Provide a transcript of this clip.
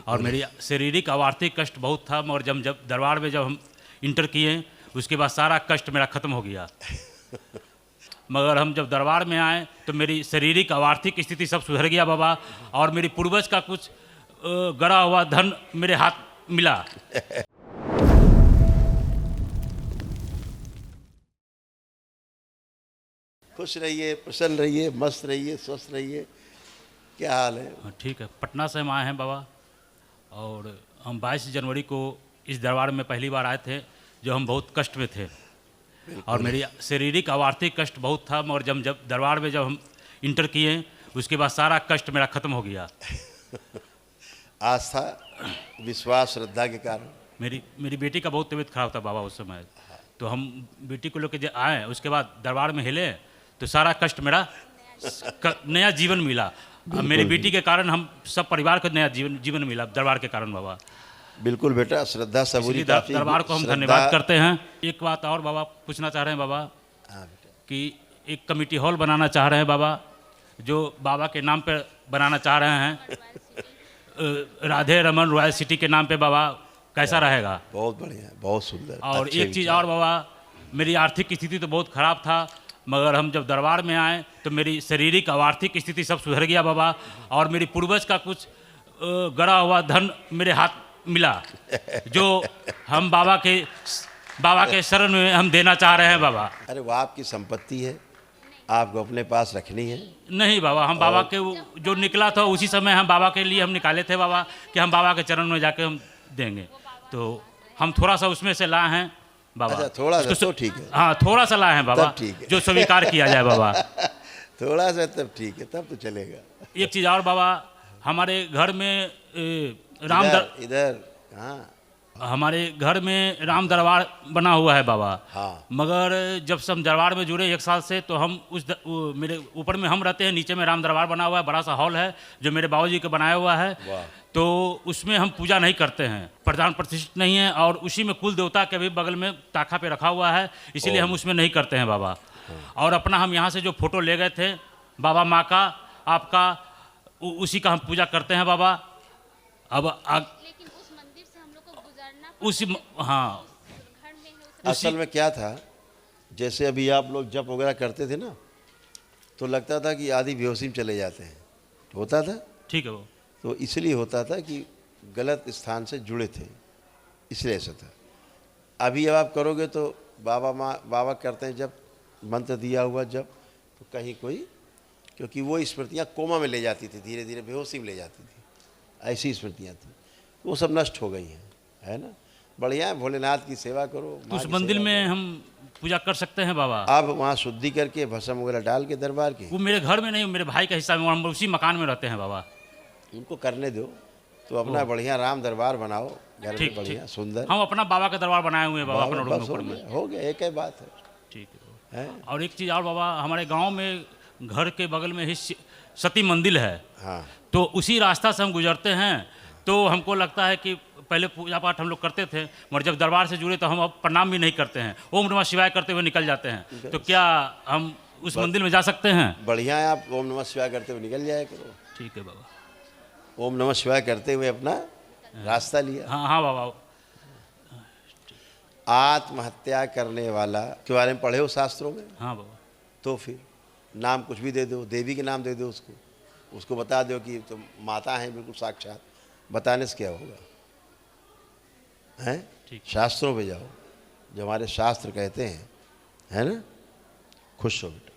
और मेरी शारीरिक और आर्थिक कष्ट बहुत था, मगर जब दरबार में जब हम इंटर किए उसके बाद सारा कष्ट मेरा ख़त्म हो गया। मगर हम जब दरबार में आए तो मेरी शारीरिक और आर्थिक स्थिति सब सुधर गया बाबा, और मेरी पूर्वज का कुछ गड़ा हुआ धन मेरे हाथ मिला। खुश रहिए, प्रसन्न रहिए, मस्त रहिए, स्वस्थ रहिए। क्या हाल है? हाँ ठीक है। पटना से हम आए हैं बाबा, और हम 22 जनवरी को इस दरबार में पहली बार आए थे, जो हम बहुत कष्ट में थे, और मेरी शारीरिक और आर्थिक कष्ट बहुत था, मगर जब दरबार में जब हम इंटर किए उसके बाद सारा कष्ट मेरा ख़त्म हो गया। आस्था, विश्वास, श्रद्धा के कारण। मेरी बेटी का बहुत तबीयत खराब था बाबा उस समय, तो हम बेटी को लेकर आए, उसके बाद दरबार में हिले तो सारा कष्ट मेरा नया जीवन मिला। मेरी बेटी के कारण हम सब परिवार को नया जीवन मिला दरबार के कारण बाबा। बिल्कुल बेटा, श्रद्धा सबूरी काफी। दरबार को हम धन्यवाद करते हैं। एक बात और बाबा पूछना चाह रहे हैं बाबा, कि एक कमेटी हॉल बनाना चाह रहे हैं बाबा, जो बाबा के नाम पे बनाना चाह रहे हैं, राधे रमन रॉयल सिटी के नाम पे बाबा, कैसा रहेगा? बहुत बढ़िया, बहुत सुंदर। और एक चीज़ और बाबा, मेरी आर्थिक स्थिति तो बहुत ख़राब था, मगर हम जब दरबार में आए तो मेरी शारीरिक और आर्थिक स्थिति सब सुधर गया बाबा, और मेरी पूर्वज का कुछ गड़ा हुआ धन मेरे हाथ मिला, जो हम बाबा के शरण में हम देना चाह रहे हैं बाबा। अरे वो आपकी संपत्ति है, आपको अपने पास रखनी है। नहीं बाबा, हम बाबा के जो निकला था उसी समय हम बाबा के लिए हम निकाले थे बाबा, कि हम बाबा के चरण में जाके हम देंगे, तो हम थोड़ा सा उसमें से लाए हैं बाबा। अच्छा, थोड़ा सा तो ठीक है। हाँ, थोड़ा सा लाए हैं बाबा, ठीक है। जो स्वीकार किया जाए बाबा। थोड़ा सा तब ठीक है, तब तो चलेगा। एक चीज़ और बाबा, हमारे घर में इधर हाँ, हमारे घर में राम दरबार बना हुआ है बाबा। हाँ। मगर जब से हम दरबार में जुड़े 1 साल से, तो हम मेरे ऊपर में हम रहते हैं, नीचे में राम दरबार बना हुआ है, बड़ा सा हॉल है जो मेरे बाबूजी के बनाया हुआ है। तो उसमें हम पूजा नहीं करते हैं, प्रधान प्रतिष्ठित नहीं है, और उसी में कुल देवता के भी बगल में ताखा पे रखा हुआ है, इसीलिए हम उसमें नहीं करते हैं बाबा। और अपना हम यहाँ से जो फोटो ले गए थे बाबा माँ का, आपका, उसी का हम पूजा करते हैं बाबा। अब लेकिन उस मंदिर से हम लोग को गुजरना उसी, हाँ, असल में क्या था, जैसे अभी आप लोग जप वगैरह करते थे ना, तो लगता था कि आदि बेहोशी में चले जाते हैं, होता था। ठीक है वो, तो इसलिए होता था कि गलत स्थान से जुड़े थे, इसलिए ऐसा था। अभी अब आप करोगे तो बाबा करते हैं जब मंत्र दिया हुआ जब, तो कहीं कोई, क्योंकि वो स्मृतियाँ कोमा में ले जाती थी, धीरे धीरे बेहोशी में ले जाती थी, ऐसी स्मृतियाँ थी, वो सब नष्ट हो गई हैं, है ना। बढ़िया है, भोलेनाथ की सेवा करो। तो उस मंदिर में हम पूजा कर सकते हैं बाबा? आप वहाँ शुद्धि करके भस्म वगैरह डाल के दरबार की। वो मेरे घर में नहीं, मेरे भाई का हिस्सा में, हम उसी मकान में रहते हैं बाबा। उनको करने दो, तो अपना बढ़िया राम दरबार बनाओ घर में, बढ़िया सुंदर। हम अपना बाबा का दरबार बनाए हुए हैं बाबा, अपना रूम ऊपर में। हो गया, एक ही बात है। ठीक है। और एक चीज़ और बाबा, हमारे गांव में घर के बगल में ही सती मंदिर है। हाँ। तो उसी रास्ता से हम गुजरते हैं, तो हमको लगता है कि पहले पूजा पाठ हम लोग करते थे, मगर जब दरबार से जुड़े तो हम अब प्रणाम भी नहीं करते हैं, ओम नमः शिवाय करते हुए निकल जाते हैं। तो क्या हम उस मंदिर में जा सकते हैं? बढ़िया है, आप ओम नमः शिवाय करते हुए निकल जाया करो। ठीक है बाबा। ओम नमः शिवाय करते हुए अपना रास्ता लिया। हाँ हाँ बाबा। आत्महत्या करने वाला के बारे में पढ़े हो शास्त्रों में? हाँ बाबा। तो फिर नाम कुछ भी दे दो, देवी के नाम दे दो, उसको बता दो कि तुम माता हैं बिल्कुल साक्षात, बताने से क्या होगा, हैं? शास्त्रों पे जाओ, जो हमारे शास्त्र कहते हैं, है ना। खुश हो बेटा।